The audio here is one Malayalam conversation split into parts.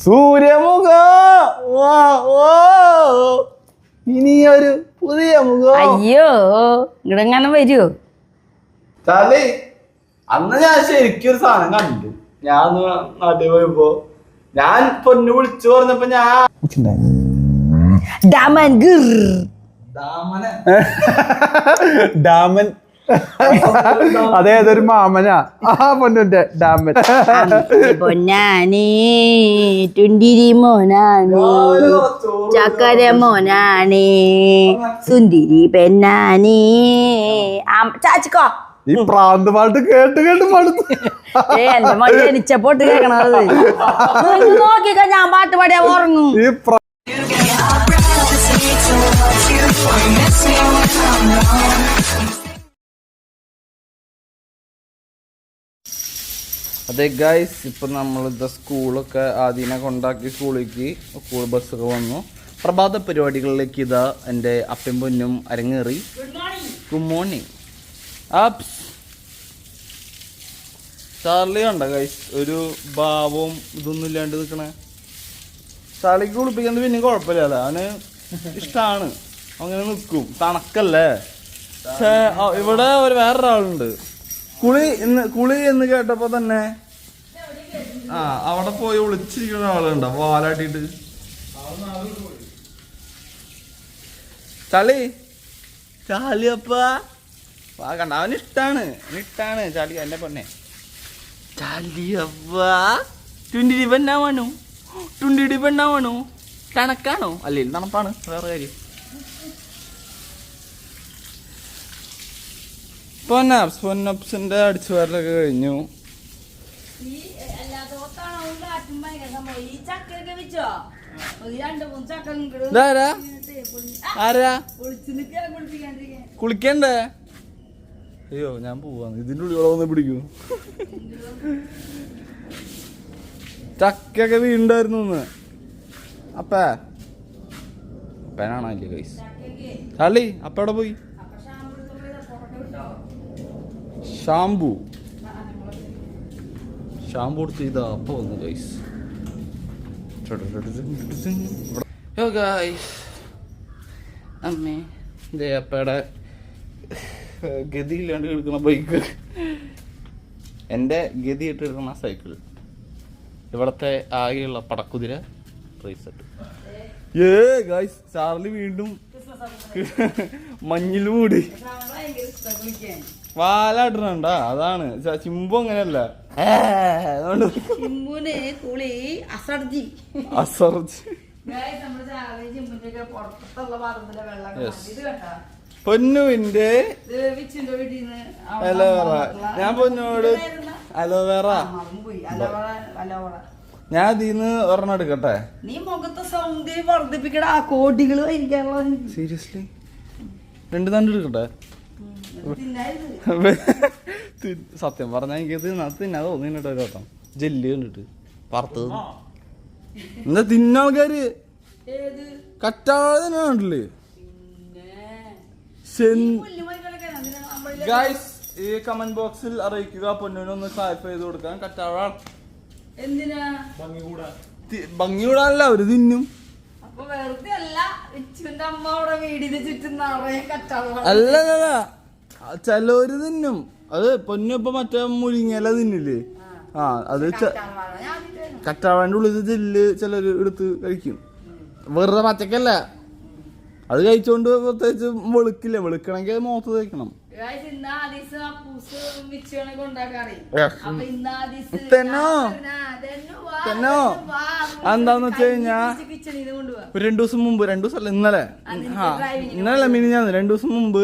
സൂര്യമുഖ ഇനിയൊരു പുതിയ മുഖം. അയ്യോ ഇങ്ങടെങ്ങനെ വരുവോ? ചാലി അന്ന് ഞാൻ ശരിക്കും ഒരു സാധനം കണ്ടു. ഞാൻ നാട്ടിൽ പോയപ്പോ ഞാൻ പൊന്നു വിളിച്ചു പറഞ്ഞപ്പോ ഡാമൻ അതേതൊരു മാമനാ ആ പൊന്നുന്റെ ഡാമൻ. പൊന്നാനേ തുണ്ടിരി മോനാനേ ചക്കര മോനാനേ സുന്ദരി പെണ്ണാനേ ചാച്ചിക്കോ. ഈ പ്രാന്ത് പാട്ട് കേട്ട് കേട്ട് മടുത്തു. എന്റെ മഴ ജനിച്ചപ്പോട്ട് കേക്കണത് നോക്കിക്ക. ഞാൻ പാട്ട് പാടിയാ ഉറങ്ങും. അതെ ഗൈസ്, ഇപ്പം നമ്മളിത് സ്കൂളൊക്കെ ആദ്യനെ കൊണ്ടാക്കി സ്കൂളിലേക്ക് സ്കൂൾ ബസ്സൊക്കെ വന്നു. പ്രഭാത പരിപാടികളിലേക്ക് ഇതാ എൻ്റെ അപ്പൻ പൊന്നും അരങ്ങേറി. ഗുഡ് മോർണിംഗ് ആപ്സ്. ചാർലി കണ്ട ഗൈസ് ഒരു ഭാവവും ഇതൊന്നും ഇല്ലാണ്ട് നിൽക്കണേ. ചാർലിക്ക് കുളിപ്പിക്കുന്നത് പിന്നെ കുഴപ്പമില്ല, അവന് ഇഷ്ടമാണ്, അങ്ങനെ നിൽക്കും. തണക്കല്ലേ. പക്ഷേ ഇവിടെ വേറൊരാളുണ്ട്. കുളി എന്ന് കേട്ടപ്പോ തന്നെ അവിടെ പോയി വിളിച്ചിരിക്കുന്ന ആളുണ്ടോ വാലാട്ടിട്ട്. ചാലിയപ്പാ കണ്ട അവനിഷ്ടാണ് ചാലി എന്നെ പൊന്നെ. ചാലിയപ്പാ ട്വന്റി പെണ്ണാവാണോ? ട്വന്റി പെണ്ണാവാണോ? തണക്കാണോ? അല്ലേ തണുപ്പാണ്, വേറെ കാര്യം. പൊന്നപ്സിന്റെ അടിച്ചുവാരലൊക്കെ കഴിഞ്ഞു. കുളിക്കണ്ടേ? അയ്യോ ഞാൻ പോവാന്ന്. ഇതിന്റെ ഉള്ളിൽ വന്ന് പിടിക്കൂ. ചക്കൊക്കെ വീണ്ടായിരുന്നു അപ്പനാണല്ലേ ഗൈസ്. ചാളി അപ്പ എവിടെ പോയി? ഷാമ്പു എടുത്ത് ചെയ്താ അപ്പ വന്നു ഗൈസ്. അമ്മേ ഇതേ അപ്പയുടെ ഗതിയില്ലാണ്ട് എടുക്കുന്ന ബൈക്ക്, എൻ്റെ ഗതി ഇട്ട് എടുക്കുന്ന സൈക്കിൾ, ഇവിടത്തെ ആകെയുള്ള പടക്കുതിര റേസെട്ട്. ഗൈസ് ചാർലി വീണ്ടും മഞ്ഞിൽ മൂടി വാലാടണണ്ട. അതാണ് ചിമ്പു അങ്ങനെയല്ല. പൊന്നുവിന്റെ അലോവേറ. ഞാൻ പൊന്നോട് അലോവേറ ഞാൻ ഇതിന്ന് ഒരെണ്ണം എടുക്കട്ടെ. നീ മുഖത്തെ സൗന്ദര്യം വർദ്ധിപ്പിക്കട കോടികൾ. സീരിയസ്ലി 2 തണ്ട് എടുക്കട്ടെ? സത്യം പറഞ്ഞാൽ എനിക്ക് തിന്നാതെ തോന്നിട്ടോ കേട്ടോ. ജെല്ലി കണ്ടിട്ട് വറുത്തത് എന്താ തിന്ന ആൾക്കാര് കറ്റാതെ കണ്ടില്ലേ ഗൈസ്. ഈ കമന്റ് ബോക്സിൽ അറിയിക്കുക, പൊന്നിനൊന്ന് ക്ലാരിഫൈ ചെയ്ത് കൊടുക്കാൻ. കറ്റാവ ഭംഗി കൂടാനല്ല അവര് തിന്നും. അല്ല ചിലവര് തിന്നും. അത് പൊന്നിപ്പോ മറ്റേ മുരിങ്ങല തിന്നില്ലേ? അത് കറ്റാവാൻ്റെ ഉള്ളിൽ ജെല്ല് ചിലര് എടുത്ത് കഴിക്കും. വെറുതെ പച്ചക്കല്ല. അത് കഴിച്ചോണ്ട് പ്രത്യേകിച്ച് വെളുക്കില്ല. വെളുക്കണമെങ്കിൽ അത് മുഖത്ത് തേക്കണം. എന്താന്ന് വെച്ച് കഴിഞ്ഞാ 2 ദിവസം മുമ്പ്, 2 ദിവസം അല്ല ഇന്നലെ മിനിഞ്ഞാന്ന് 2 ദിവസം മുമ്പ്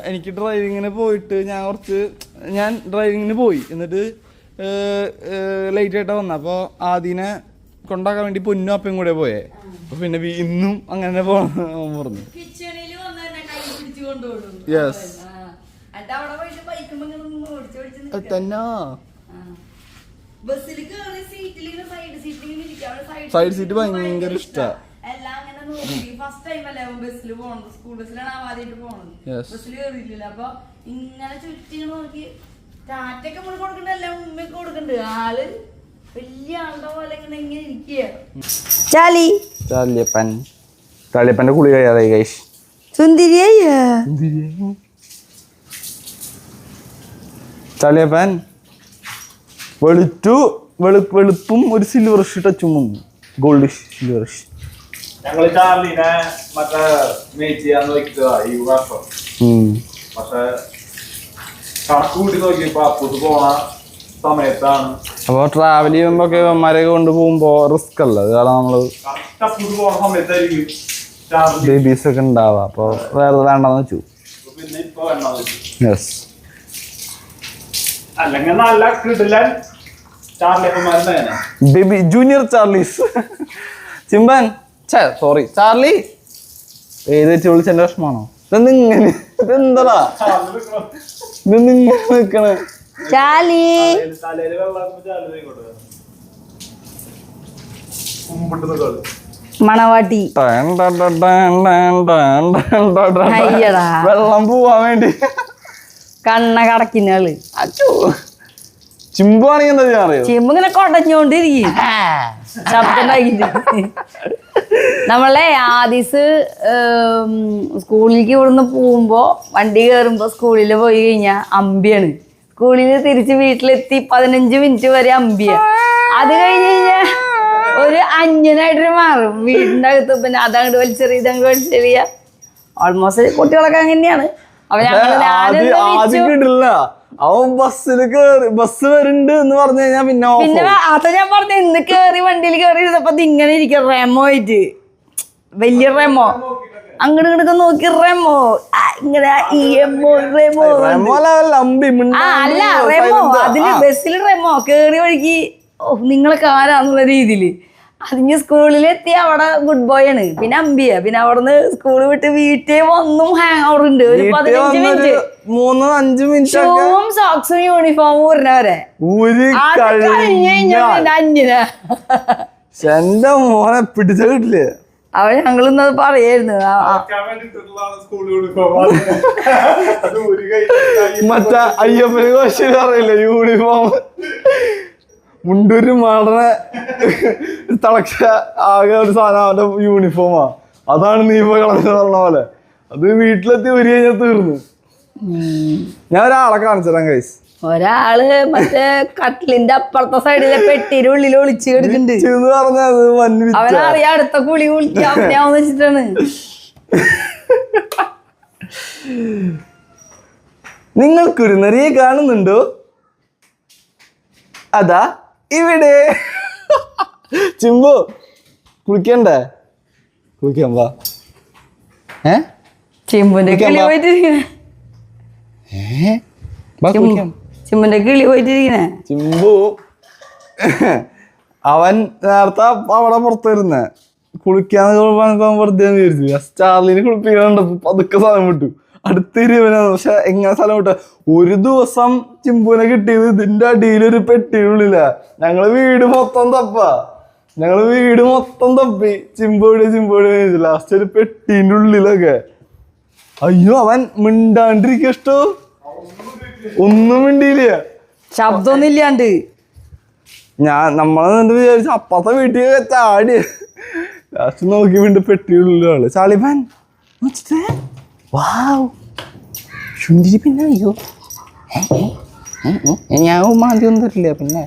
എനിക്ക് ഡ്രൈവിങ്ങിന് പോയിട്ട് ഞാൻ ഡ്രൈവിങ്ങിന് പോയി. എന്നിട്ട് ലേറ്റ് ആയിട്ടാ വന്ന. അപ്പോൾ ആദ്യനെ കൊണ്ടാക്കാൻ വേണ്ടി പൊന്നും അപ്പയും കൂടെ പോയേ. അപ്പൊ പിന്നെ ഇന്നും അങ്ങനെ പറഞ്ഞു. യെസ് തന്നെ. സൈഡ് സീറ്റ് ഭയങ്കര ഇഷ്ടാ. ഫസ്റ്റ് ടൈം അല്ലേ ബസ്സിൽ പോണത്, സ്കൂൾ ബസ്സിലാണ് ആദ്യമായിട്ട് പോണത്. ബസ്സിൽ കയറിയിട്ടില്ല. അപ്പൊ ഇങ്ങനെ ചുറ്റി നോക്കി ടാറ്റൊക്കെ നമ്മൾ കൊടുക്കണ്ടല്ല, ഉമ്മയൊക്കെ കൊടുക്കണ്ട്. ആള് വലിയ ആളുടെ പോലെ ഇങ്ങനെ ഇരിക്കുക. ചാലിയപ്പന്റെ കുളി കഴിയാതായി ഗൈസ്. ചാലിയപ്പൻ വെളുപ്പും ഒരു സിൽവർ ടച്ചും വന്നു, ഗോൾഡിഷ് സിൽവറിഷ്. ഞങ്ങള് ചാർലിനെ മറ്റേ മേച്ച് ചെയ്യാൻ നോക്കിയതാ ഈ വർഷം. പക്ഷെ കണക്ക് കൂട്ടി നോക്കിയപ്പോ അപ്പൂത്ത് പോണ സമയത്താണ്. അപ്പൊ ട്രാവൽ ചെയ്യുമ്പോ ഒക്കെ ഇവന്മാരെയൊക്കെ കൊണ്ട് പോകുമ്പോ റിസ്ക് അല്ല, അത് കാരണം നമ്മള് കറക്റ്റ് അപ്പൂത്ത് പോണ സമയത്തായിരിക്കും ബേബീസ് ഒക്കെ ഉണ്ടാവുക. അപ്പൊ വേറെ വേണ്ടെന്ന് വെച്ചു. പിന്നെ ഇപ്പൊ വേണ്ടെന്ന് വെച്ചു. യെസ്, അല്ലെങ്കിൽ നല്ല കിടിലൻ ചാർലിയപ്പന്മാരുടെ ബേബി ജൂനിയർ ചാർലീസ്. ചിമ്പൻ സോറി ചാർലി ഏത് വെച്ച് വിളിച്ചെന്റെ വിഷമാണോ? ഇതെന്തിങ്ങനെ, ഇതെന്താ ഇതെന്തിങ്ങനെ നിക്കണേ? തലയില് വെള്ളം ചാലി കൊടുക്കുക കുമ്പിട്ട് കളി മണവാട്ടി വെള്ളം പോവാൻ വേണ്ടി കണ്ണ കടക്കുന്ന ആള്. ചിമ്പാണെങ്കിൽ എന്താ ചെയ്യാൻ അറിയോ? ചിമ്പ് ഇങ്ങനെ കൊടഞ്ഞോണ്ടിരിക്കും ശബ്ദം ഉണ്ടാക്കിട്ട്. നമ്മളെ ആദിസ് സ്കൂളിലേക്ക് ഇവിടുന്ന് പോകുമ്പോ വണ്ടി കയറുമ്പോ സ്കൂളിൽ പോയി കഴിഞ്ഞാ അമ്പിയാണ്. സ്കൂളിൽ തിരിച്ച് വീട്ടിലെത്തി 15 മിനിറ്റ് വരെ അമ്പിയ. അത് കഴിഞ്ഞ് കഴിഞ്ഞാ ഒരു അന്യനായിട്ട് മാറും വീടിന്റെ അകത്ത്. പിന്നെ അതങ്ങോട്ട് വലിച്ചെറിയ ഇതങ്ങോട്ട് വലിച്ചെറിയ. ഓൾമോസ്റ്റ് കുട്ടികളൊക്കെ അങ്ങനെയാണ്. അപ്പൊ കിട്ടില്ല, അവൻ ബസ്സിൽ കേറി, ബസ് വരുന്നുണ്ട് എന്ന് പറഞ്ഞു കഴിഞ്ഞാ പിന്നെ അത ഞാൻ പറഞ്ഞ ഇന്ന് കേറി വണ്ടിയിൽ കേറി ഇരുന്നപ്പോ ഇങ്ങനെ ഇരിക്കും റെമോ ആയിട്ട്, വലിയ റെമോ അങ്ങോട്ട് ഇങ്ങോട്ട് നോക്കി റെമോ ഇങ്ങനെ അല്ല റെമോ അതില് ബസ്സിൽ റെമോ കേറി വഴിക്ക് നിങ്ങളൊക്കെ ആരാന്നുള്ള രീതിയില്. അതിന് സ്കൂളിലെത്തി അവിടെ ഗുഡ് ബോയ് ആണ്, പിന്നെ അമ്പിയ. പിന്നെ അവിടുന്ന് സ്കൂൾ വിട്ട് വീട്ടിൽ വന്നും ഹാങ് ഔട്ട് ഉണ്ട് ഒരു 15 മിനിറ്റ്, 3-5 മിനിറ്റ് ഷൂവും സോക്സും യൂണിഫോമും ഊരിനവരെ. എന്റെ മോനെ പിടിച്ച കിട്ടില്ലേ? അവൻ ഞങ്ങളിന്നത് പറയായിരുന്നു. മറ്റേ അയ്യപ്പന് കോശം അറിയില്ല, യൂണിഫോം മുണ്ടൂര് മാടനെ തിളച്ച ആകെ ഒരു സാധനം അവന്റെ യൂണിഫോമാ. അതാണ് നീ ഇപ്പൊ കളഞ്ഞ പറഞ്ഞ പോലെ. അത് വീട്ടിലെത്തി ഒരു കഴിഞ്ഞാൽ തീർന്നു. ഞാൻ ഒരാളെ കാണിച്ചതാ ഗൈസ്. ഒരാള് മറ്റേ കട്ടിലിന്റെ അപ്പുറത്തെ സൈഡിലെ പെട്ടിയുടെ ഉള്ളിൽ ഒളിച്ചു കിടക്കുന്നുണ്ട് പറഞ്ഞത്. അവനറിയാം അടുത്ത കുളി കുളിക്കാന്ന് വെച്ചിട്ടാണ്. നിങ്ങൾക്കൊരു നിറയെ കാണുന്നുണ്ടോ? അതാ ഇവിടെ. ചിമ്പു കുളിക്കണ്ടേ? കുളിക്കാൻ വാ. ചിമ്പുന്റെ കിളി പോയിട്ടിരിക്കണേ. ചിമ്പുന്റെ കിളി പോയിട്ടിരിക്കണേ. ചിമ്പു അവൻ നേരത്തെ അവിടെ പുറത്തിരുന്നേ കുളിക്കാന്ന് വെറുതെ വിചാരിച്ചു. ചാർലിനെ കുളിപ്പിക്കാണ്ട് പതുക്കെ സ്ഥലം വിട്ടു. അടുത്തിരിവനാണ്. പക്ഷെ എങ്ങനെ സ്ഥലം വിട്ട ഒരു ദിവസം ചിമ്പുവിനെ കിട്ടിയത് ഇതിന്റെ അടിയിലൊരു പെട്ടിയുള്ളില്ല. ഞങ്ങള് വീട് മൊത്തം തപ്പി ചിമ്പോടി ലാസ്റ്റ് ഒരു പെട്ടീന്റെ ഉള്ളിലൊക്കെ. അയ്യോ അവൻ മിണ്ടാണ്ടിരിക്ക ഇഷ്ടോ, ഒന്നും മിണ്ടിയില്ല, ശബ്ദമൊന്നും ഇല്ലാണ്ട്. നമ്മളെന്നിട്ട് വിചാരിച്ചു അപ്പത്തെ വീട്ടിൽ ചാടി. ലാസ്റ്റ് നോക്കി വീണ്ടും പെട്ടിയുള്ളിലാണ് ചാളിപ്പാൻ. പിന്നെ അയ്യോ ഞാൻ മാന്തി ഒന്നും തരില്ല. പിന്നെ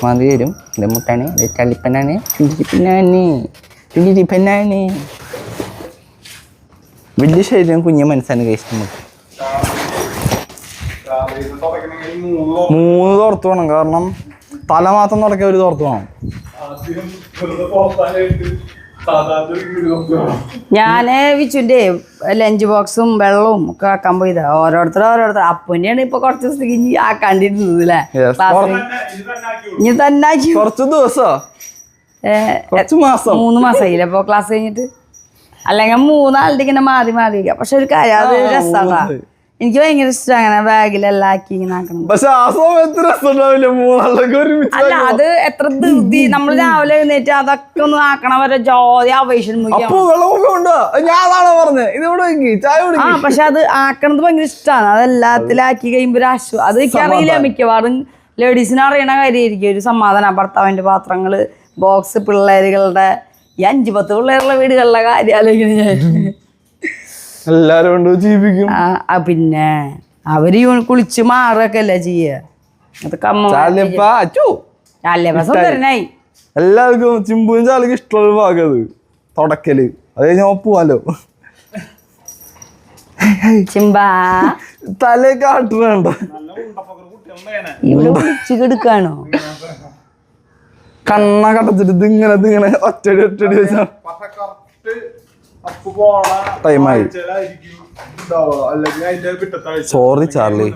മാന്തി തരും. മുട്ടാണ് ചളിപ്പനാണ്, ചുണ്ടിരിപ്പനാണ്. വലിയ ശരീരം കുഞ്ഞ മനസ്സാണ് കഴിച്ചത്. നമുക്ക് 3 തുറത്ത് വേണം, കാരണം തല മാത്രം തുടക്കാൻ ഒരു തുറത്ത് വേണം. ഞാന് വിച്ചുന്റെ ലഞ്ച് ബോക്സും വെള്ളവും ഒക്കെ ആക്കാൻ പോയതാ. ഓരോരുത്തർ അപ്പനെയാണ് ഇപ്പൊ കുറച്ച് ദിവസത്തേക്ക് ഇനി ആക്കാണ്ടിരുന്നത് അല്ലേ? ഇനി തന്നെ കുറച്ച് ദിവസം 3 മാസമായില്ല ഇപ്പൊ ക്ലാസ് കഴിഞ്ഞിട്ട്. അല്ലെങ്കിൽ 3 ആളുടെ ഇങ്ങനെ മാറി വയ്ക്കാം. പക്ഷെ ഒരു കാര്യം, അത് രസമാണ്. എനിക്ക് ഭയങ്കര ഇഷ്ടം അങ്ങനെ ബാഗിലെല്ലാം ആക്കി ഇങ്ങനെ ആക്കണം. പക്ഷെ ആ സമയത്ത് രസമുണ്ടാവില്ല, മൂന്നാളൊക്കെ ഒരുമിച്ച്. അല്ല അത് എത്ര ധൃതി, നമ്മൾ രാവിലെ എഴുന്നേറ്റ് അതൊക്കെ ഒന്ന് ആക്കണ വരെ ജോലി ആവേശം. അപ്പൊ വെള്ളമുണ്ട്, ഞാൻ അതാണോ പറഞ്ഞത്, ഇതിവിടെ ചായ ആ പക്ഷെ അത് ആക്കണത് ഭയങ്കര ഇഷ്ടമാണ്. അതെല്ലാത്തിലും ആക്കി കഴിയുമ്പോ ഒരു ആശ്വാസം. അത് എനിക്കറിയില്ല, മിക്കവാറും ലേഡീസിന് അറിയണ കാര്യമായിരിക്കും. ഒരു സമാധാനം, ഭർത്താവിന്റെ പാത്രങ്ങള്, ബോക്സ്, പിള്ളേരുകളുടെ ഈ 5-10 പിള്ളേരുള്ള വീടുകളിലെ കാര്യം ആലോചിക്കണം ഞാൻ. എല്ലാരും കൊണ്ട് ജീവിക്കും. പിന്നെ അവര് കുളിച്ച് മാറൊക്കെ അല്ലേ ചെയ്യ. സുന്ദരനായി എല്ലാവർക്കും ചിമ്പും ചാലിക്കും ഇഷ്ടമുള്ള ഭാഗം അത് തുടക്കല്. അത് കഴിഞ്ഞ പോവാലോ. ചിമ്പാ തലേ കാട്ടുന്നുണ്ട, ഇവിടെ വിളിച്ച് കെടുക്കാണോ? കണ്ണ കടച്ചിട്ട് ഇതിങ്ങനെ ഒറ്റടി വെച്ചാ ടൈമായി. Sorry Charlie,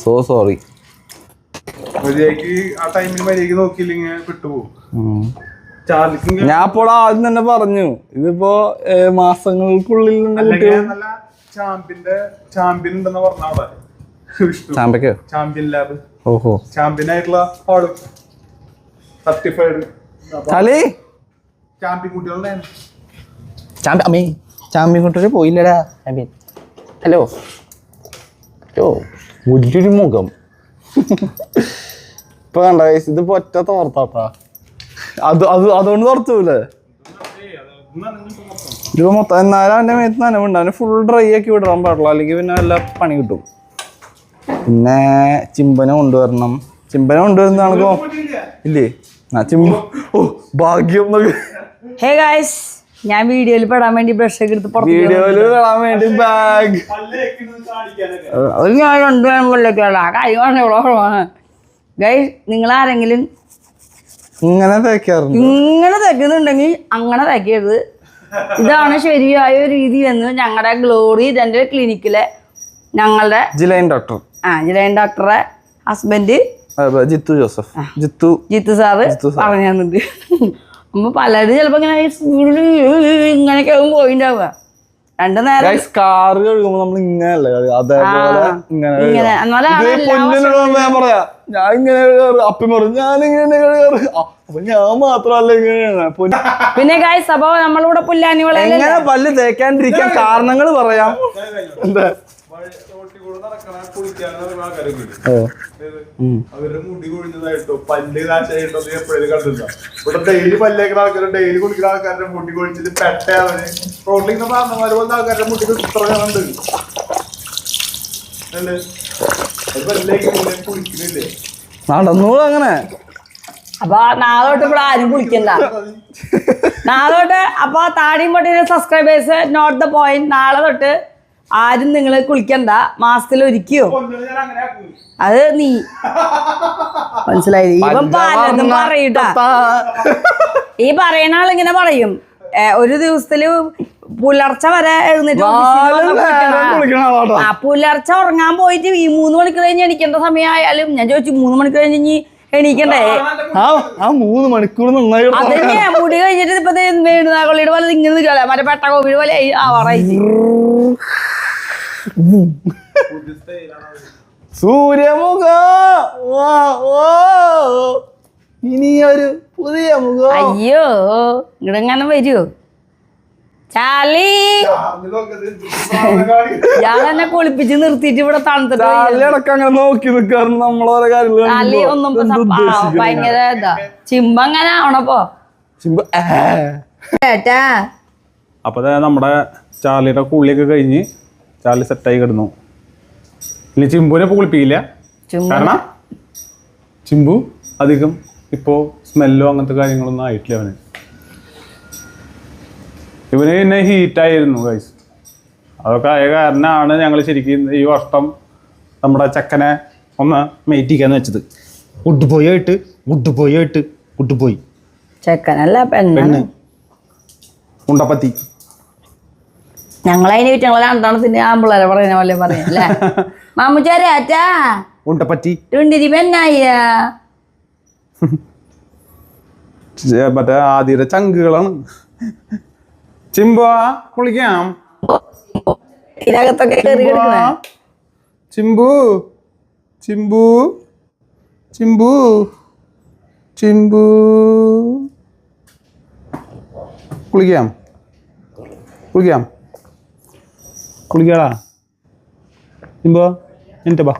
so sorry. ഞാൻ ഇപ്പോൾ ആദ്യം തന്നെ പറഞ്ഞു, ഇതിപ്പോ മാസങ്ങൾക്കുള്ളിൽ ചാമ്പ്യൻ ലാബ്. ഓഹോ, ചാമ്പ്യൻ ആയിട്ടുള്ള ആള് സർട്ടിഫൈഡ് ചാമ്പ്യൻ കുട്ടികളുടെ ചാമ്പ്യൻ കുട്ടികൾ പോയില്ലടാ. ചാമ്പ്യൻ ഹലോ വലിയൊരു മുഖം. ഇപ്പൊ കണ്ട ഇതിപ്പോ ഒറ്റ തോർത്താട്ടാ. അതുകൊണ്ട് തോർത്തൂലേ ഇതിപ്പോ മൊത്തം. എന്നാലും അവന്റെ മേത്ത് നനവുണ്ട്, അവന് ഫുൾ ഡ്രൈ ആക്കി വിടാൻ പാടില്ല, അല്ലെങ്കിൽ പിന്നെ നല്ല പണി കിട്ടും. പിന്നെ ചിമ്പനെ കൊണ്ടുവരണം. ചിമ്പനെ കൊണ്ടുവരുന്നതാണോ ഇല്ലേ? ഓ ഭാഗ്യം. ഹേ ഗായ്സ്, ഞാൻ വീഡിയോയിൽ പെടാൻ വേണ്ടി ബ്രഷ് ഒക്കെ എടുത്ത് വീഡിയോയില് പെടാൻ വേണ്ടി ബാഗ് അത് ഞാൻ കൊണ്ടുവരാൻ കാര്യമാണ്. ഗൈസ്, നിങ്ങൾ ആരെങ്കിലും ഇങ്ങനെ തേക്കാറുണ്ട്, ഇങ്ങനെ തേക്കുന്നുണ്ടെങ്കിൽ അങ്ങനെ തേക്കരുത്. ഇതാണ് ശരിയായ രീതി എന്ന് ഞങ്ങളുടെ ഗ്ലോറി ഇതെന്റെ ക്ലിനിക്കിലെ ഞങ്ങളുടെ ജിലൈൻ ഡോക്ടർ ജിലൈൻ ഡോക്ടറെ ഹസ്ബൻഡ് ജിത്തു ജോസഫ്, ജിത്തു സാറ് പറഞ്ഞു തന്നിട്ട്. അപ്പൊ പലരും ചിലപ്പോ ഇങ്ങനെയൊക്കെ ആവും പോയിണ്ടാവുക. 2 നേരം കാറ് കഴുകുമ്പോ നമ്മൾ ഇങ്ങനെയല്ല അതേപോലെ പറയാ. ഞാൻ ഇങ്ങനെ അപ്പി പറയും, ഞാനിങ്ങനെ അപ്പൊ ഞാൻ മാത്രല്ല ഇങ്ങനെയാണ്. പിന്നെ ഗൈസ്, അപ്പൊ നമ്മളിവിടെ പുല്ലാനി എങ്ങനെ പല്ല് തേക്കാണ്ടിരിക്കാൻ കാരണങ്ങൾ പറയാം. എന്താ അവരുടെ മുടി കൊഴിഞ്ഞതായിട്ടോ പല്ല് കാശായിട്ടോ എപ്പോഴും കണ്ടില്ല. ഇവിടെ ഡെയിലി പല്ലേക്കുന്ന ആൾക്കാരും ഡെയിലി കുടിക്കുന്ന ആൾക്കാരുടെ മുടി കൊഴിച്ചിട്ട് പെട്ടവന് റോഡിൽ പറഞ്ഞമാര് പോലത്തെ ആൾക്കാരുടെ മുടി ഇത്ര കാണുന്നുണ്ട്. കുളിക്കുന്നില്ലേ നടന്നോളൂ അങ്ങനെ. അപ്പൊ നാളെ തൊട്ട് ഇവിടെ ആരും കുളിക്കണ്ട. നാളെ തൊട്ട് അപ്പൊ താടിയും പൊട്ടിന്റെ സബ്സ്ക്രൈബേഴ്സ് നോട്ട് ദ പോയിന്റ്. നാളെ തൊട്ട് ആരും നിങ്ങള് കുളിക്കണ്ട, മാസത്തിൽ ഒരിക്കോ. അത് നീ മനസ്സിലായി. ഇവൻ പലതും പറയൂട്ടാ. ഈ പറയുന്ന ആളിങ്ങനെ പറയും, ഒരു ദിവസത്തില് പുലർച്ചെ വരെ എഴുന്നേറ്റ് പുലർച്ചെ ഉറങ്ങാൻ പോയിട്ട് ഈ 3 മണിക്കൂർ കഴിഞ്ഞ് എണീക്കേണ്ട സമയമായാലും ഞാൻ ചോദിച്ചു 3 മണിക്കൂർ കഴിഞ്ഞ് എണീക്കണ്ടേ? 3 മണിക്കൂർ അതന്നെ. മുടി കഴിഞ്ഞിട്ട് ഇപ്പൊ വേണുനാകൊള്ളിയുടെ പോലെ ഇങ്ങനെ നിൽക്കല, മറ്റേ പെട്ട കോപ്പിയുടെ പോലെ ആവാറായിട്ട്. സൂര്യമുഖം ഇനിയൊരു പുതിയ മുഖം. അയ്യോ, ഇങ്ങടെങ്ങനെ വരുവോ ചാലി? ഞാൻ എന്നെ കുളിപ്പിച്ച് നിർത്തിയിട്ട് ഇവിടെ തണുത്തിട്ട് അങ്ങനെ നോക്കി നിൽക്കാറുണ്ട് നമ്മളോരോ ചാലി ഒന്നും ഭയങ്കര ഇതാ. ചിമ്പ അങ്ങനെ ആവണപ്പോ ഏട്ടാ. അപ്പൊ നമ്മുടെ ചാർലിയുടെ കുളിയൊക്കെ കഴിഞ്ഞ് ചാർലി സെറ്റായി കിടന്നു. ഇനി ചിമ്പുവിനെ കുളിപ്പിക്കില്ല, കാരണം ചിമ്പു അധികം ഇപ്പോ സ്മെല്ലോ അങ്ങനത്തെ കാര്യങ്ങളൊന്നും ആയിട്ടില്ല. ഇവന് പിന്നെ ഹീറ്റായിരുന്നു ഗൈസ്. അതൊക്കെ ആയ കാരണമാണ് ഞങ്ങൾ ശരിക്കും ഈ വർഷം നമ്മുടെ ചെക്കനെ ഒന്ന് മെയ്റ്റിക്കാന്ന് വെച്ചത്. ഗുഡ് ബോയ് ചെക്കനല്ല പെണ്ണ് ഉണ്ടപ്പത്തി. ഞങ്ങളതിനെ വിറ്റ് ഞങ്ങളെ രണ്ടെണ്ണത്തിന് ആമ്പിള്ളേരെ പറയുന്ന പോലെ പറയാം അല്ലേ മാമുച്ചാരാറ്റാ ഉണ്ടപ്പറ്റി തുണ്ടിരി പെണ്ണായ മറ്റേ ആദ്യയുടെ ചങ്കുകളാണ്. ചിമ്പോ കുളിക്കാം. ഇതിനകത്തൊക്കെ കയറി കിടക്കണേ. ചിമ്പു ചിമ്പു ചിമ്പു ചിമ്പു കുളിക്കാം കുളിക്കാം കുളിക്കാടാ ചിമ്പോ എന്നിട്ട് ബാ.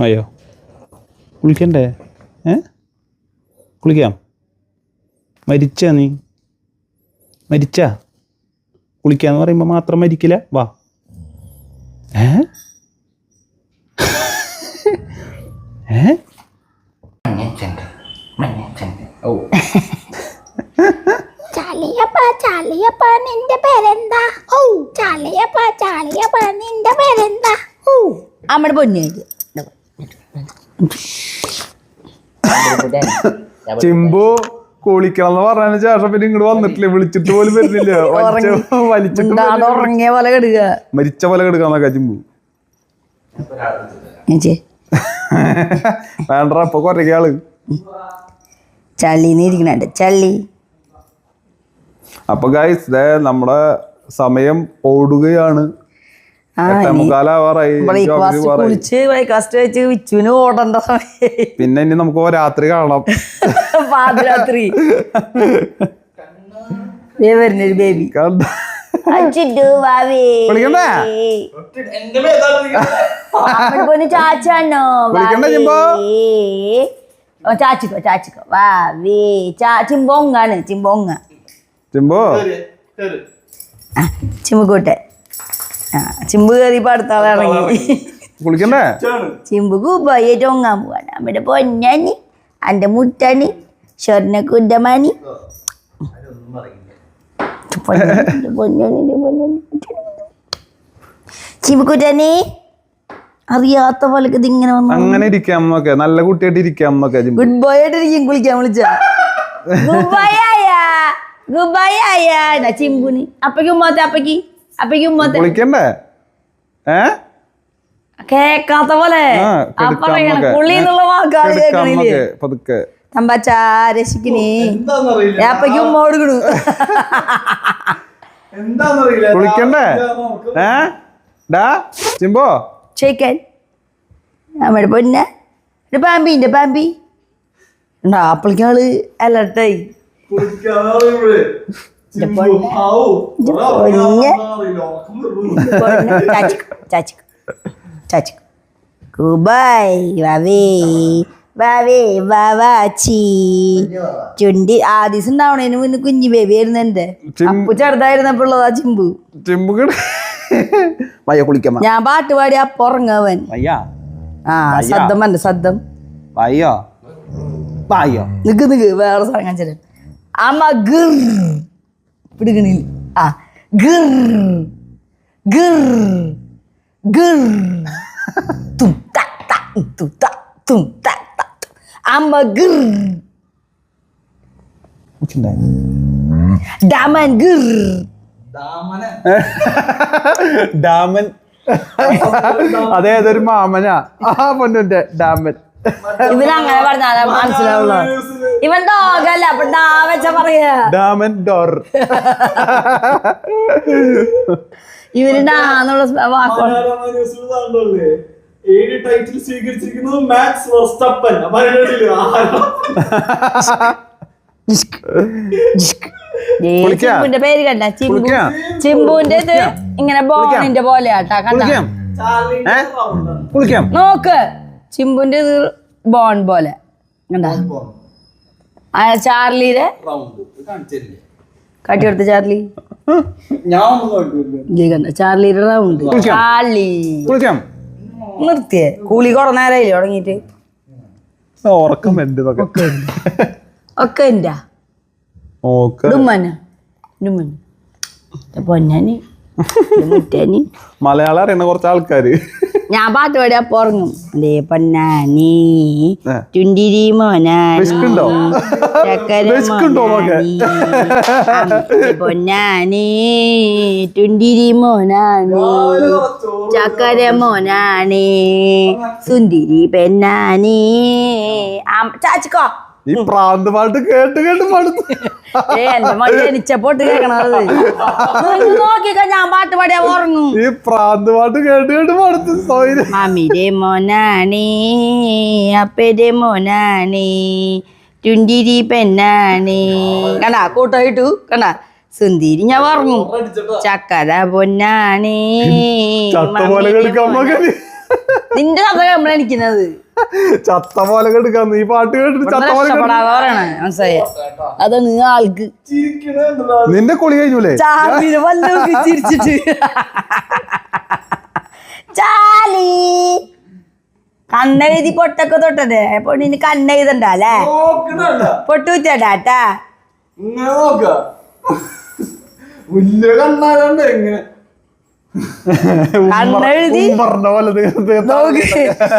അയ്യോ കുളിക്കണ്ടേ? കുളിക്കാം. മരിച്ച നീ മരിച്ച കുളിക്കാന്ന് പറയുമ്പോ മാത്രം മരിക്കില്ല. വാ. ചാളിയപ്പ നിന്റെ പേരെന്താ? ചാളിയപ്പ നിന്റെ പേരെന്താ? അമ്മയുടെ പൊന്നായിട്ട് ചിമ്പു കുളിക്കണം എന്ന് പറഞ്ഞതിന് ശേഷം പിന്നെ ഇങ്ങോട്ട് വന്നിട്ടില്ല. വിളിച്ചിട്ട് പോലും വരുന്നില്ല. വലിച്ചിട്ട് ഉറങ്ങിയ പോലെ കെടുക, മരിച്ച പോലെ കെടുക്കാന്നൊക്കെ ചിമ്പു. വേണ്ട ഇപ്പൊ കുറേ ആള് ചള്ളിന്ന് ഇരിക്കണ ചള്ളി. അപ്പൊ ഗൈസ് നമ്മുടെ സമയം ഓടുകയാണ്. വിച്ചുവിന് ഓടണ്ട സമയം. പിന്നെ ഇനി നമുക്ക് രാത്രി കാണാം. പാതിരാത്രി വരുന്നൊരു ബേബി ചാച്ചാണോ? ചാച്ചിക്കോ ചാച്ചിക്കോ വാവേ. ചിമ്പോങ്ങാണ് ചിമ്പോങ്ങ. ചിമ്പോ ചിമ്പുകൂട്ടെ. ചിമ്പ് കയറി അടുത്താളെ ഇറങ്ങി. കുളിക്കണ്ടേ? ചിമ്പ് കുബായിട്ട് ഒങ്ങാൻ പോവാണ്. നമ്മുടെ പൊന്നാനി അന്റെ മുറ്റാനി സ്വർണ്ണക്കുണ്ടമാനി ചിമ്പുക്കുറ്റാനി അറിയാത്ത പോലെ ഇതിങ്ങനെ വന്നു. അങ്ങനെ ഇരിക്കാം എന്നൊക്കെ, നല്ല കുട്ടിയായിട്ട് ഇരിക്കാം എന്നൊക്കെ. ഗുഡ് ബോയ് ആയിട്ടിരിക്കും. കുളിക്കാൻ വിളിച്ച ഗുബായ ചിമ്പുന്. അപ്പയ്ക്ക് ഉമ്മാത്തെ അപ്പയ്ക്ക് അപ്പയ്ക്ക് ഉമ്മാത്തെ കുളിക്കണ്ടേ? കേക്കാത്ത പോലെ പുള്ളിന്നുള്ള വാക്കാള് കേൾക്കണില്ലേ? തമ്പാച്ചാ രസിക്കണേ അപ്പയ്ക്ക് ഉമ്മ കൊടുക്കണു. കുളിക്കണ്ടേ? ചിമ്പോ ചോദിക്കാൻ നമ്മുടെ പൊന്നെ പാമ്പിന്റെ പാമ്പി ഉണ്ടാ. അപ്പളിക്ക് ആള് അലർട്ടായി. ചുണ്ടി ആദ്യം ഉണ്ടാവണേന് മുന്നേ കുഞ്ഞു ബേബി ആയിരുന്നു എന്റെ. അപ്പു ചെറുതായിരുന്നപ്പോ ഉള്ളതാ ചിമ്പു. ചിമ്പു കുളിക്കാം. ഞാൻ പാട്ട് പാടി അപ്പൊ ഉറങ്ങവൻ. ആ ശബ്ദം വന്ന ശബ്ദം നിക്ക് നിക്ക് വേറെ സാധനം ചെല്ലു. അമ്മ ഗിർ പിടിക്കണി. ആ ഗിർ ഗിർ ഗിർ തും ത ത തും ത തും ത ത. അമ്മ ഗിർ ഡാമൻ ഗിർ ഡാമൻ. അതേതൊരു മാമനാ ആ പൊന്നുന്റെ ഡാമൻ. ഇവനങ്ങനെ പറഞ്ഞാലേ മനസ്സിലാവുള്ളൂ. ഇവൻ ഡോഗല്ല അപ്പൊ ഡാ വെച്ച പറയാ ഡാമൻ ഡോർ. ഇവന് ഡാന്നുള്ള വാക്കുകൾ. ചിമ്പുന്റെ പേര് കണ്ട ചിമ്പുന്റെ ഇത് ഇങ്ങനെ ബോണിന്റെ പോലെയാട്ടാ കണ്ട. നോക്ക് ചിമ്പുന്റെ ഇത് ബോൺ പോലെ കണ്ട. ചാർലിയുടെ കാട്ടി കൊടുത്ത ചാർലി ചാർലിയുടെ റൗണ്ട്. ചാർലി നിർത്തിയേ കൂളി കുറെ നേരമായില്ലേ തുടങ്ങിട്ട്. ഒക്കെ എന്താ പൊന്നാനി മലയാളം അറിയണ കുറച്ച് ആൾക്കാര്. ഞാൻ പാട്ട് പാടി അപ്പൊ ഉറങ്ങും. അതേ പൊന്നാനി ചുണ്ടിരി മോനാനി ചക്കര പൊന്നാനി ചുണ്ടിരി മോനാനി ചക്കര മോനാനി സുന്ദരി പെണ്ണാനി. ചാച്ചിക്കോ ഈ പ്രാന്ത് പാട്ട് കേട്ട് കേട്ട് മടുത്തു. എന്റെ മടി ജനിച്ചപ്പോട്ട് കേക്കണത് നോക്കിക്ക ഞാൻ പാട്ട് പാടിയാ ഉറങ്ങും. ഈ പ്രാന്ത് പാട്ട് കേട്ട് കേട്ട് മടുത്തു. മമ്മിയുടെ മോനാണേ അപ്പയുടെ മോനാണേ ചുണ്ടിരി പെണ്ണാണേ കണ്ട കൂട്ടായിട്ടു കണ്ട സുന്ദരി ഞാൻ ഉറങ്ങും ചക്കര പൊന്നാണേ നിന്റെ കഥ നമ്മളെനിക്കുന്നത് ചത്ത പോലെ എടുക്കാം. ഈ പാട്ട് കേട്ടിട്ട് ചത്ത പോലെ മനസ്സിലായ അതാണ് ആൾക്ക് നിന്റെ കുളി കഴിഞ്ഞൂലേ? ചിരിച്ചിട്ട് ചാലി കണ്ണെഴുതി പൊട്ടൊക്കെ തൊട്ടതേ പൊണ്ണിന് കണ്ണെഴുതണ്ടല്ലേ പൊട്ടു വെച്ചാട്ടാ കണ്ണെഴുതി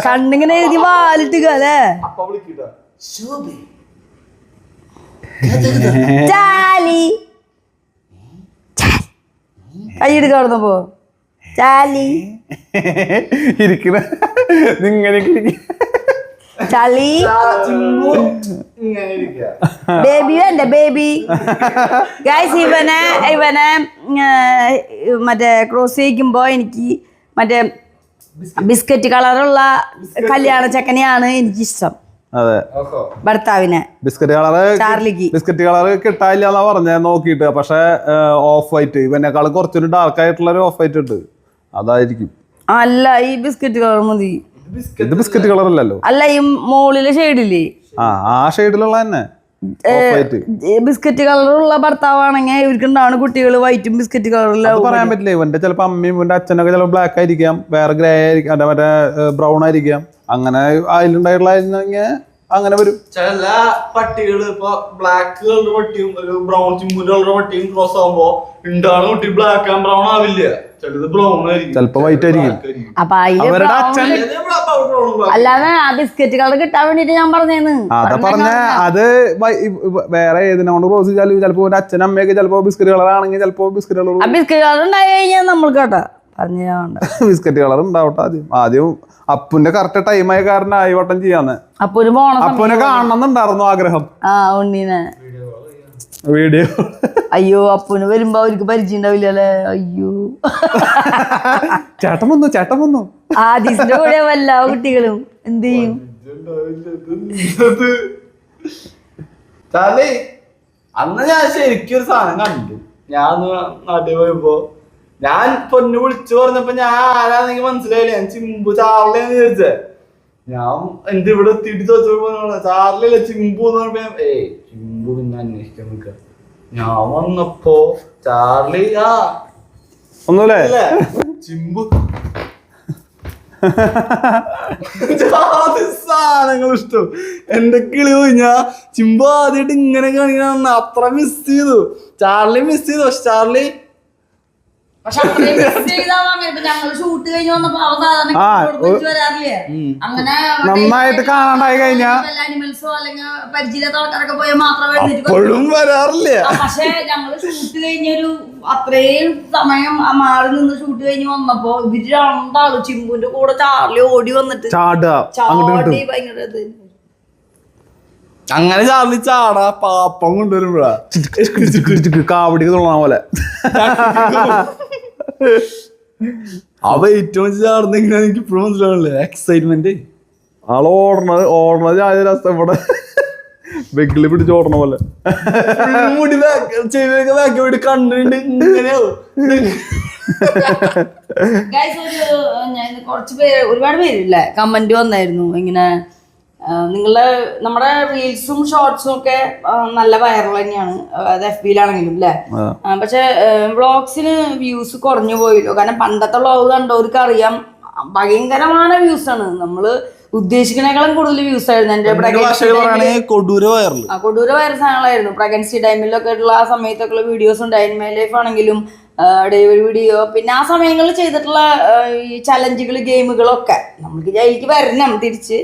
കണ്ണിങ്ങനെ എഴുതി വാലിട്ടുകല്ലേ ചാലി കൈയെടുക്ക അവിടുന്നപ്പോ ചാലി ഇരിക്കണ ഇങ്ങനെ ചളി ബേബി വേണ്ട ബേബി ഗൈസ് ഇവനെ മറ്റേ ക്രോസ് ചെയ്യിക്കുമ്പോ എനിക്ക് മറ്റേ ബിസ്ക്കറ്റ് കളറുള്ള കല്യാണ ചക്കനെയാണ് എനിക്കിഷ്ടം. അതെ ഭർത്താവിനെ ബിസ്ക്കറ്റ് കളറ് ചാർലിക്ക് ബിസ്ക്കറ്റ് കളർ കിട്ടാനില്ല എന്നാ പറഞ്ഞ നോക്കിയിട്ട്. പക്ഷെ ഓഫ് വൈറ്റ് ഇവനേക്കാൾ കുറച്ചൊരു ഡാർക്ക് ആയിട്ടുള്ള ഒരു ഓഫ് വൈറ്റ് ഉണ്ട്, അതായിരിക്കും. അല്ല ഈ ബിസ്ക്കറ്റ് കളർ മതി. ഇത് ബിസ്ക്കറ്റ് കളർ അല്ലല്ലോ. അല്ല ഈ മുകളിലെ ഷെയ്ഡില്ലേ ആ ഷെയ്ഡിലുള്ള തന്നെ ബിസ്ക്കറ്റ് കളറുള്ള ഭർത്താവാണെങ്കിൽ ഇവർക്കുണ്ടാവുന്ന കുട്ടികൾ വൈറ്റും ബിസ്ക്കറ്റ് കളറില്ല പറയാൻ പറ്റില്ല. ഇവന്റെ ചിലപ്പോ അമ്മയും ഇവന്റെ അച്ഛനൊക്കെ ചിലപ്പോൾ ബ്ലാക്ക് ആയിരിക്കാം, വേറെ ഗ്രേ ആയിരിക്കാം, മറ്റേ ബ്രൗൺ ആയിരിക്കാം. അങ്ങനെ അതിലുണ്ടായിട്ടുള്ള അങ്ങനെ വരും. ചില പട്ടികള് ഇപ്പൊ ബ്ലാക്ക് കളർ പട്ടിയും ഒരു ബ്രൗൺ ചിമ്പൂന്റെ കളർ പട്ടിയും ക്രോസ് ആകുമ്പോ ഉണ്ടാണ് കുട്ടി ബ്ലാക്ക് ആൻഡ് ബ്രൗൺ ആവില്ല, ചിലത് ബ്രൗൺ ആയിരിക്കും, ചിലപ്പോ വൈറ്റ് ആയിരിക്കും. അപ്പൊ അവരുടെ അച്ഛൻ അല്ലാതെ ആ ബിസ്ക്കറ്റ് കളർ കിട്ടാൻ വേണ്ടിട്ട് ഞാൻ പറഞ്ഞേന്ന്. അതാ പറഞ്ഞ അത് വേറെ ഏതിനോണ്ട് ക്രോസ് ചെയ്താലും ചിലപ്പോ ഒരു അച്ഛനും അമ്മയൊക്കെ ചിലപ്പോ ബിസ്ക്കറ്റ് കളർ ആണെങ്കിൽ ചിലപ്പോ ബിസ്ക്കറ്റ് കളർ ബിസ്ക്കറ്റ് കളർ ഉണ്ടായി കഴിഞ്ഞാൽ നമ്മൾ കേട്ടോ ബിസ്ക്കറ്റ് കളർ ഉണ്ടാവട്ടെ. ആദ്യം അപ്പുന്റെ കറക്റ്റ് ടൈമായ കാരണം ഈ വട്ടം ചെയ്യാന്ന്. അപ്പുനെ കാണണമെന്നുണ്ടായിരുന്നു ആഗ്രഹം. ഉണ്ണീനെ വീഡിയോ. അയ്യോ അപ്പുന് വരുമ്പോ അവർക്ക് പരിചയം ഉണ്ടാവില്ലല്ലേ. അയ്യോ ചേട്ടൻ വന്നു ആദീസിന്റെ കൂടെ വല്ല കുട്ടികളും എന്ത് ചെയ്യും? അന്ന് ഞാൻ ശരിക്കും ഒരു സാധനം കണ്ടു. ഞാൻ നാട്ടിൽ പോയപ്പോ ഞാൻ പൊന്നു വിളിച്ചു പറഞ്ഞപ്പോ ഞാൻ ആരാന്നെനിക്ക് മനസ്സിലായില്ല. ഞാൻ ചിമ്പു ചാർലിയാന്ന് ചോദിച്ചേ. ഞാൻ എന്റെ ഇവിടെ എത്തിയിട്ട് ചോദിച്ചപ്പോ ചാർലിയല്ല ചിമ്പു എന്ന് പറഞ്ഞപ്പോ ചിമ്പു പിന്നെ അന്വേഷിക്കാൻ നിക്ക. ഞാൻ വന്നപ്പോ ചാർലി ഒന്നുമില്ലേ ചിമ്പു സാധനങ്ങൾ ഇഷ്ടം. എന്റെ കിളി പോയി ഞാൻ ചിമ്പു ആദ്യമായിട്ട് ഇങ്ങനെ കാണിക്കണ അത്ര മിസ് ചെയ്തു. ചാർലി മിസ് ചെയ്തു. പക്ഷെ ചാർലി നന്നായിട്ട് കാണാണ്ടായി കഴിഞ്ഞാ അപ്പോഴും വരാറില്ല. പക്ഷെ ഞങ്ങള് ഷൂട്ട് കഴിഞ്ഞൊരു അത്രയും സമയം മാറി നിന്ന് ഷൂട്ട് കഴിഞ്ഞ് വന്നപ്പോ ഇവര് രണ്ടാള് ചിമ്പുന്റെ കൂടെ ചാർലി ഓടി വന്നിട്ട് ചാടി ഭയങ്കര അങ്ങനെ ചാർലി ചാടാ പാപ്പം കൊണ്ടുവരുമ്പോഴാ കാവടിക്ക് തുള്ളണ പോലെ ഏറ്റവും വെച്ച് ചാടുന്ന എങ്ങനെയാ എനിക്ക് ഇപ്പോഴും മനസ്സിലാവില്ലേ എക്സൈറ്റ്മെന്റ്. ആള് ഓടണത് രസം ഇവിടെ ബെഗില് പിടിച്ച് ഓടണ പോലെ മുടി ചെവിയൊക്കെ ബാക്കി പോയിട്ട് കണ്ടിട്ടുണ്ട് ഇങ്ങനെയാവും. കുറച്ച് പേര് ഒരുപാട് പേരില്ലേ കമന്റ് വന്നായിരുന്നു ഇങ്ങനെ നമ്മുടെ റീൽസും ഷോർട്സും ഒക്കെ നല്ല വൈറൽ തന്നെയാണ്, അത് FB-യിലാണെങ്കിലും അല്ലേ. പക്ഷെ വ്ളോഗ്സിന് വ്യൂസ് കുറഞ്ഞു പോയല്ലോ. കാരണം പണ്ടത്തെ വ്ളോഗ് കണ്ടവർക്ക് അറിയാം ഭയങ്കരமான വ്യൂസ് ആണ്. നമ്മള് ഉദ്ദേശിക്കുന്നേക്കാളും കൂടുതൽ വ്യൂസ് ആയിരുന്നു. എന്റെ കൊടൂര വൈറൽ സാധനങ്ങളായിരുന്നു. പ്രഗ്നൻസി ടൈമിലൊക്കെ ഉള്ള ആ സമയത്തൊക്കെയുള്ള വീഡിയോസ് ഉണ്ടായിരുന്നു. മൈ ലൈഫ് ആണെങ്കിലും ഡെലിവറി വീഡിയോ, പിന്നെ ആ സമയങ്ങളിൽ ചെയ്തിട്ടുള്ള ഈ ചലഞ്ചുകൾ ഗെയിമുകളൊക്കെ നമുക്ക് ജയിലേക്ക് വരണം തിരിച്ച്.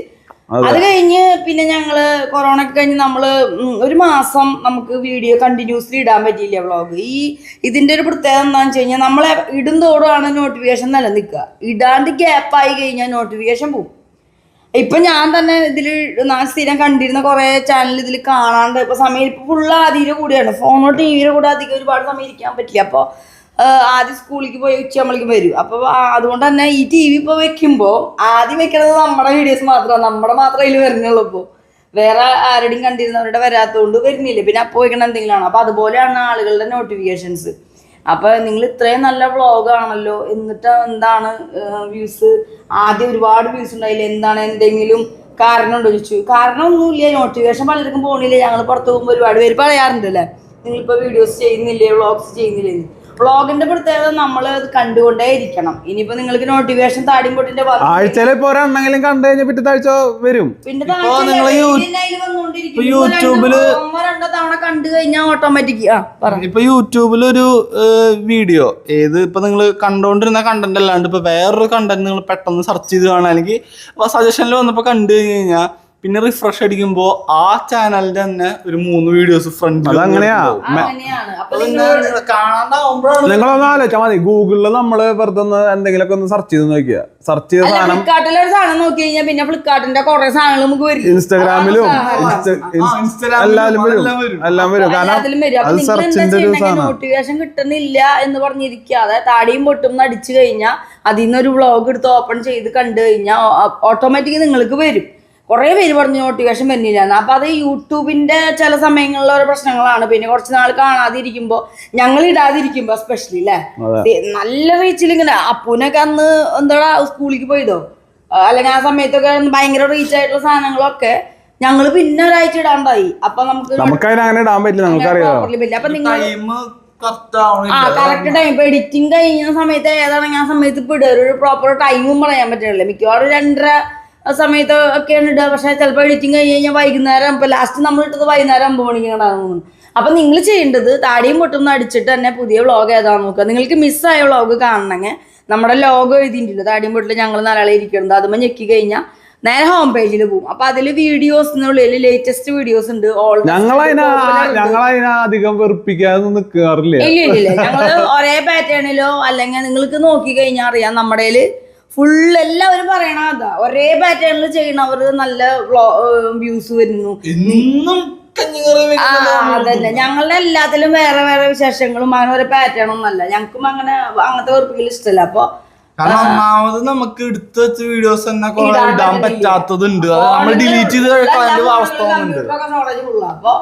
അത് കഴിഞ്ഞ് പിന്നെ ഞങ്ങള് കൊറോണ ഒക്കെ കഴിഞ്ഞ് നമ്മള് ഒരു മാസം നമുക്ക് വീഡിയോ കണ്ടിന്യൂസ്ലി ഇടാൻ പറ്റിയില്ല വ്ളോഗ്. ഇതിന്റെ ഒരു പ്രത്യേകത എന്താണെന്ന് വെച്ച് കഴിഞ്ഞാൽ നമ്മളെ ഇടുന്തോടാണ് നോട്ടിഫിക്കേഷൻ നിലനിൽക്കുക. ഇടാണ്ട് ഗ്യാപ്പായി കഴിഞ്ഞാൽ നോട്ടിഫിക്കേഷൻ പോകും. ഇപ്പൊ ഞാൻ തന്നെ ഇതില് സ്ഥിരം കണ്ടിരുന്ന കുറെ ചാനൽ ഇതിൽ കാണാണ്ട് ഇപ്പൊ സമയം ഇപ്പൊ ഫുള്ള് ആദ്യം കൂടിയാണ്. ഫോണോ ടിവിയുടെ കൂടെ അധികം ഒരുപാട് സമയം ഇരിക്കാൻ പറ്റില്ല. അപ്പൊ ആദ്യം സ്കൂളിലേക്ക് പോയി ഉച്ചയാകുമ്പോഴേക്കും വരും. അപ്പൊ അതുകൊണ്ട് തന്നെ ഈ ടി വി ഇപ്പൊ വെക്കുമ്പോ ആദ്യം വെക്കുന്നത് നമ്മുടെ വീഡിയോസ് മാത്രമാണ്, നമ്മുടെ മാത്രമേ അതിൽ വരുന്നുള്ളൂ. ഇപ്പൊ വേറെ ആരുടെയും കണ്ടിരുന്നവരുടെ വരാത്തതുകൊണ്ട് വരുന്നില്ല. പിന്നെ അപ്പോൾ വെക്കണ എന്തെങ്കിലുമാണ്. അപ്പൊ അതുപോലെയാണ് ആളുകളുടെ നോട്ടിഫിക്കേഷൻസ്. അപ്പൊ നിങ്ങൾ ഇത്രയും നല്ല വ്ളോഗാണല്ലോ, എന്നിട്ട് എന്താണ് വ്യൂസ്? ആദ്യം ഒരുപാട് വ്യൂസ് ഉണ്ടായില്ല, എന്താണ് എന്തെങ്കിലും കാരണം ഉണ്ടോ ചോദിച്ചു. കാരണം ഒന്നുമില്ല, നോട്ടിഫിക്കേഷൻ പലർക്കും പോണില്ല. ഞങ്ങൾ പുറത്ത് പോകുമ്പോൾ ഒരുപാട് പേര് പറയാറുണ്ടല്ലേ, നിങ്ങളിപ്പോൾ വീഡിയോസ് ചെയ്യുന്നില്ലേ, വ്ളോഗ്സ് ചെയ്യുന്നില്ലേ. വ്ളോഗിന്റെ പ്രത്യേകത നമ്മൾ അത് കണ്ടുകൊണ്ടേ ഇരിക്കണം. ഇനിയിപ്പോ നിങ്ങൾക്ക് നോട്ടിഫിക്കേഷൻ താടിമ്പോട്ടിന്റെ ആഴ്ചയിൽ ഇപ്പൊ ഒരെണ്ണെങ്കിലും കണ്ടു കഴിഞ്ഞാൽ പിറ്റത്തെ ആഴ്ച വരും. പിന്നെ യൂട്യൂബില് 1-2 തവണ കണ്ടു കഴിഞ്ഞാൽ ഓട്ടോമാറ്റിക് ഇപ്പൊ യൂട്യൂബിലൊരു വീഡിയോ ഇപ്പൊ നിങ്ങൾ കണ്ടോണ്ടിരുന്ന കണ്ടന്റ് അല്ലാണ്ട് ഇപ്പൊ വേറൊരു കണ്ടന്റ് നിങ്ങൾ പെട്ടെന്ന് സെർച്ച് ചെയ്ത് കാണാൻ, അല്ലെങ്കിൽ സജഷനിൽ വന്നപ്പോ കണ്ടു കഴിഞ്ഞാൽ പിന്നെ റിഫ്രഷ് അടിക്കുമ്പോ ആ ചാനലിന്റെ തന്നെ ഒരു 3 വീഡിയോസ് ഫ്രണ്ട്. അങ്ങനെയാണ്. നിങ്ങളൊന്ന് ആലോചിച്ചാൽ മതി, ഗൂഗിളില് നമ്മള് വെറുതെ എന്തെങ്കിലുമൊക്കെ ഒന്ന് സെർച്ച് ചെയ്ത് നോക്കിയാ, സെർച്ച് ചെയ്ത സാധനം ഫ്ലിപ്കാർട്ടിലെ ഒരു സാധനം നോക്കി കഴിഞ്ഞാൽ പിന്നെ ഫ്ലിപ്കാർട്ടിന്റെ കുറെ സാധനങ്ങൾ നമുക്ക് വരും. ഇൻസ്റ്റാഗ്രാമിലും എല്ലാം വരും. കാരണം അത് സെർച്ചിന്റെ ഒരു സാധനം. നോട്ടിഫിക്കേഷൻ കിട്ടുന്നില്ല എന്ന് പറഞ്ഞിരിക്കാതെ താടിയും പൊട്ടും അടിച്ചു കഴിഞ്ഞാൽ അതിൽ നിന്നൊരു വ്ളോഗ് എടുത്ത് ഓപ്പൺ ചെയ്ത് കണ്ടു കഴിഞ്ഞാൽ ഓട്ടോമാറ്റിക് നിങ്ങൾക്ക് വരും. കുറേ പേര് പറഞ്ഞു നോട്ടിഫിക്കേഷൻ വരുന്നില്ല എന്ന്. അപ്പം അത് യൂട്യൂബിൻ്റെ ചില സമയങ്ങളിലെ ഓരോ പ്രശ്നങ്ങളാണ്. പിന്നെ കുറച്ച് നാൾ കാണാതിരിക്കുമ്പോൾ, ഞങ്ങൾ ഇടാതിരിക്കുമ്പോൾ എസ്പെഷ്യലി അല്ലേ, നല്ല റീച്ചിൽ ഇങ്ങനെ അപ്പൂനൊക്കെ അന്ന് എന്താ സ്കൂളിലേക്ക് പോയതോ അല്ലെങ്കിൽ ആ സമയത്തൊക്കെ ഭയങ്കര റീച്ച് ആയിട്ടുള്ള സാധനങ്ങളൊക്കെ ഞങ്ങൾ പിന്നെ ഒരാഴ്ച ഇടാണ്ടായി. അപ്പൊ നമുക്ക് അങ്ങനെ ഇടാൻ പറ്റില്ല, നമുക്കറിയാം. അപ്പൊ നിങ്ങൾ കറക്റ്റ് ടൈം ഇപ്പൊ എഡിറ്റിംഗ് കഴിഞ്ഞ സമയത്ത് ഏതാണെങ്കിൽ ആ സമയത്ത് ഇപ്പൊ ഇടുക, ഒരു പ്രോപ്പർ ടൈമും പറയാൻ പറ്റില്ല. മിക്കവാറും 2:30 സമയത്ത് ഒക്കെയാണ് ഇടുക. പക്ഷെ ചിലപ്പോൾ എഡിറ്റിംഗ് കഴിഞ്ഞ് കഴിഞ്ഞാൽ വൈകുന്നേരം, ഇപ്പൊ ലാസ്റ്റ് നമ്മൾ ഇട്ടത് വൈകുന്നേരം 9 മണിക്കാണ്. അപ്പൊ നിങ്ങൾ ചെയ്യേണ്ടത് താടിയും പൊട്ടുന്ന അടിച്ചിട്ട് തന്നെ പുതിയ വ്ളോഗ് ഏതാണെന്ന് നോക്കുക. നിങ്ങൾക്ക് മിസ്സായ വ്ളോഗ് കാണണമെങ്കിൽ നമ്മുടെ ലോഗോ എഴുതിയിട്ടില്ല, താടിയും പൊട്ടിൽ ഞങ്ങൾ നാലാളെ ഇരിക്കുന്നത്, അതുമ്പോൾ ഞെക്കി കഴിഞ്ഞാൽ നേരെ ഹോം പേജിൽ പോകും. അപ്പൊ അതില് വീഡിയോസിനുള്ളിൽ ലേറ്റസ്റ്റ് വീഡിയോസ് ഉണ്ട്. അധികം വെറുപ്പിക്കാതെ നിൽക്കാറില്ല. ഇല്ല ഞങ്ങള് ഒരേ പാറ്റേണിലോ അല്ലെങ്കിൽ നിങ്ങൾക്ക് നോക്കി കഴിഞ്ഞാൽ അറിയാം, നമ്മുടെ ഫുൾ എല്ലാവരും പറയണ അതാ, ഒരേ പാറ്റേണിൽ ചെയ്യണവർ നല്ല വ്യൂസ് വരുന്നു. അതന്നെ, ഞങ്ങളുടെ എല്ലാത്തിലും വേറെ വേറെ വിശേഷങ്ങളും അങ്ങനെ ഒരു പാറ്റേൺ ഒന്നല്ല. ഞങ്ങൾക്കും അങ്ങനത്തെ വെറുപ്പിക്കൽ ഇഷ്ടമല്ല. അപ്പൊ ഒന്നാമത് നമുക്ക് എടുത്ത് വെച്ച വീഡിയോസ് തന്നെ ഇടാൻ പറ്റാത്തതുണ്ട്, നമ്മൾ ഡിലീറ്റ് ചെയ്ത് അവസ്ഥ. അപ്പൊ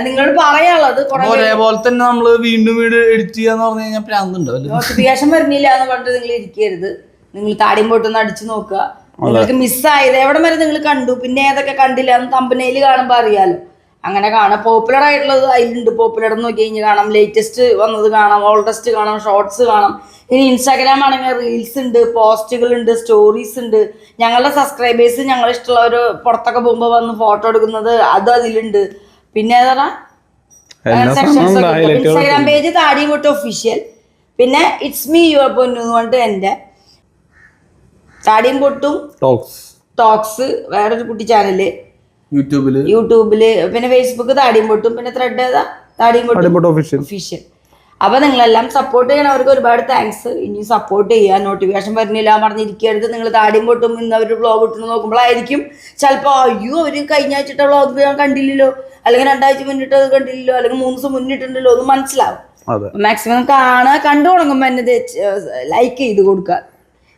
നിങ്ങളോട് പറയാനുള്ളത് ഒരേപോലെ തന്നെ നമ്മള് വീണ്ടും വീഡിയോ എഡിറ്റ് ചെയ്യാന്ന് പറഞ്ഞു കഴിഞ്ഞാൽ പ്രാന്തുണ്ടാവില്ല. നോട്ടിഫിക്കേഷൻ വരുന്നില്ല എന്ന് പറഞ്ഞിട്ട് നിങ്ങൾ ഇരിക്കരുത്. നിങ്ങൾ താടിയും പൊട്ടൊന്ന് അടിച്ചു നോക്കുക. നിങ്ങൾക്ക് മിസ്സായത് എവിടെ വരെ നിങ്ങൾ കണ്ടു, പിന്നെ ഏതൊക്കെ കണ്ടില്ല എന്ന് തമ്പനയിൽ കാണുമ്പോൾ അറിയാലോ. അങ്ങനെ കാണാം. പോപ്പുലർ ആയിട്ടുള്ളത് അതിലുണ്ട്, പോപ്പുലർ നോക്കി കഴിഞ്ഞാൽ കാണാം, ലേറ്റസ്റ്റ് വന്നത് കാണാം, ഓൾഡസ്റ്റ് കാണാം, ഷോർട്സ് കാണാം. ഇനി ഇൻസ്റ്റാഗ്രാം ആണെങ്കിൽ റീൽസ് ഉണ്ട്, പോസ്റ്റുകളുണ്ട്, സ്റ്റോറീസ് ഉണ്ട്. ഞങ്ങളുടെ സബ്സ്ക്രൈബേഴ്സ് ഞങ്ങൾ ഇഷ്ടമുള്ളവർ പുറത്തൊക്കെ പോകുമ്പോൾ വന്ന് ഫോട്ടോ എടുക്കുന്നത് അത് അതിലുണ്ട്. പിന്നെ ഏതാ സെക്ഷൻസ് ഒക്കെ. ഇൻസ്റ്റാഗ്രാം പേജ് താടിയും പൊട്ട് ഒഫീഷ്യൽ, പിന്നെ ഇറ്റ്സ് മീ യുവർ പൊന്നു എന്ന് പറഞ്ഞിട്ട് എൻ്റെ താടിയും പൊട്ടും ടോക്സ് വേറൊരു കുട്ടി ചാനല് യൂട്യൂബില്, പിന്നെ ഫേസ്ബുക്ക് താടിയും പൊട്ടും, പിന്നെ ത്രെഡ് ഏതാ താടിയും പൊട്ടും ഒഫീഷ്യൽ. അപ്പൊ നിങ്ങളെല്ലാം സപ്പോർട്ട് ചെയ്യണവർക്ക് ഒരുപാട് താങ്ക്സ്. ഇനി സപ്പോർട്ട് ചെയ്യുക. നോട്ടിഫിക്കേഷൻ വരുന്നില്ല പറഞ്ഞിരിക്കരുത്. നിങ്ങൾ താടിയും പൊട്ടും ഇന്ന് അവർ വ്ളോഗ് ഇട്ടുന്ന് നോക്കുമ്പോഴായിരിക്കും ചിലപ്പോൾ അയ്യോ അവർ കഴിഞ്ഞ ആഴ്ച വ്ളോഗ് ഞാൻ കണ്ടില്ലല്ലോ, അല്ലെങ്കിൽ 2 ആഴ്ച മുന്നിട്ട് അത് കണ്ടില്ലല്ലോ, അല്ലെങ്കിൽ 3 ദിവസം മുന്നിട്ടുണ്ടല്ലോ എന്ന് മനസ്സിലാവും. മാക്സിമം കണ്ടു തുടങ്ങുമ്പോൾ എന്നെ ലൈക്ക് ചെയ്ത് കൊടുക്കുക.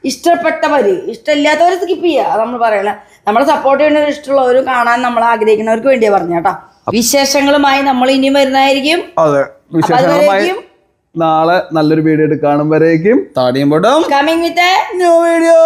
ഇഷ്ടപ്പെട്ടവര്, ഇഷ്ടമില്ലാത്തവർ സ്കിപ്പ് ചെയ്യുക. നമ്മൾ പറയണ നമ്മളെ സപ്പോർട്ട് ചെയ്യുന്നവർ, ഇഷ്ടമുള്ളവരും കാണാൻ നമ്മൾ ആഗ്രഹിക്കുന്നവർക്ക് വേണ്ടിയാ പറഞ്ഞേട്ടാ. വിശേഷങ്ങളുമായി നമ്മൾ ഇനിയും വരുന്നതായിരിക്കും. നാളെ നല്ലൊരു വീഡിയോ കാണുമ്പോഴേക്കും താടിയും പൊട്ടും കമ്മിങ് വിത്ത് ന്യൂ വീഡിയോ.